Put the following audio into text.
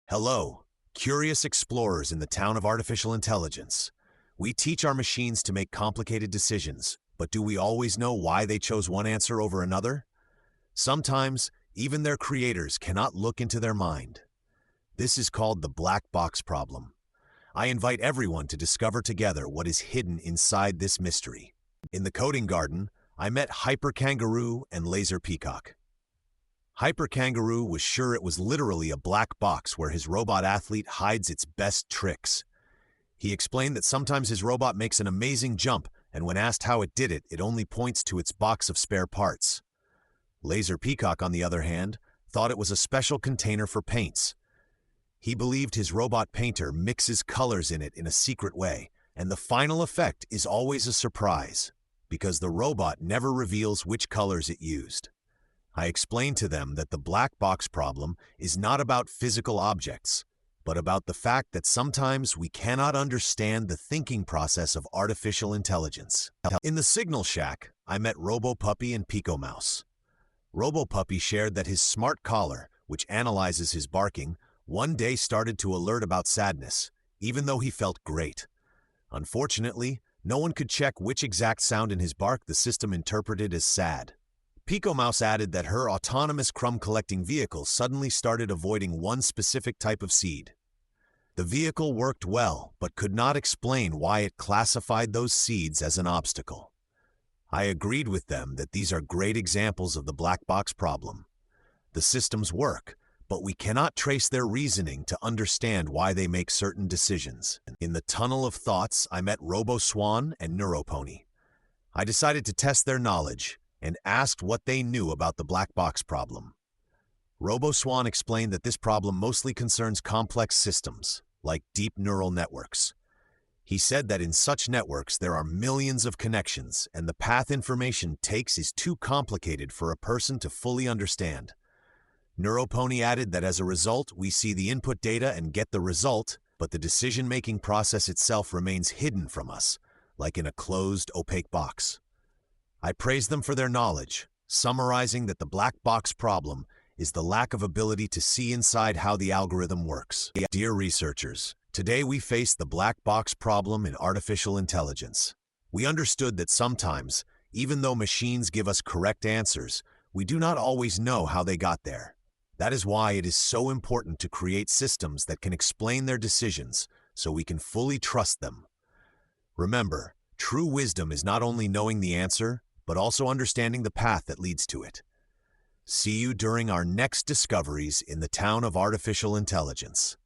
Hello, curious explorers in the town of artificial intelligence. We teach our machines to make complicated decisions, but do we always know why they chose one answer over another? Sometimes, even their creators cannot look into their mind. This is called the black box problem. I invite everyone to discover together what is hidden inside this mystery. In the coding garden, I met Hyper Kangaroo and Laser Peacock. Hyper Kangaroo was sure it was literally a black box where his robot athlete hides its best tricks. He explained that sometimes his robot makes an amazing jump, and when asked how it did it, it only points to its box of spare parts. Laser Peacock, on the other hand, thought it was a special container for paints. He believed his robot painter mixes colors in it in a secret way, and the final effect is always a surprise, because the robot never reveals which colors it used. I explained to them that the black box problem is not about physical objects, but about the fact that sometimes we cannot understand the thinking process of artificial intelligence. In the Signal Shack, I met RoboPuppy and PicoMouse. RoboPuppy shared that his smart collar, which analyzes his barking, one day started to alert about sadness, even though he felt great. Unfortunately, no one could check which exact sound in his bark the system interpreted as sad. PicoMouse added that her autonomous crumb-collecting vehicle suddenly started avoiding one specific type of seed. The vehicle worked well, but could not explain why it classified those seeds as an obstacle. I agreed with them that these are great examples of the black box problem. The systems work, but we cannot trace their reasoning to understand why they make certain decisions. In the tunnel of thoughts, I met RoboSwan and NeuroPony. I decided to test their knowledge and asked what they knew about the black box problem. RoboSwan explained that this problem mostly concerns complex systems, like deep neural networks. He said that in such networks there are millions of connections, and the path information takes is too complicated for a person to fully understand. NeuroPony added that as a result, we see the input data and get the result, but the decision-making process itself remains hidden from us, like in a closed, opaque box. I praised them for their knowledge, summarizing that the black box problem is the lack of ability to see inside how the algorithm works. Dear researchers, today we face the black box problem in artificial intelligence. We understood that sometimes, even though machines give us correct answers, we do not always know how they got there. That is why it is so important to create systems that can explain their decisions so we can fully trust them. Remember, true wisdom is not only knowing the answer, but also understanding the path that leads to it. See you during our next discoveries in the town of artificial intelligence.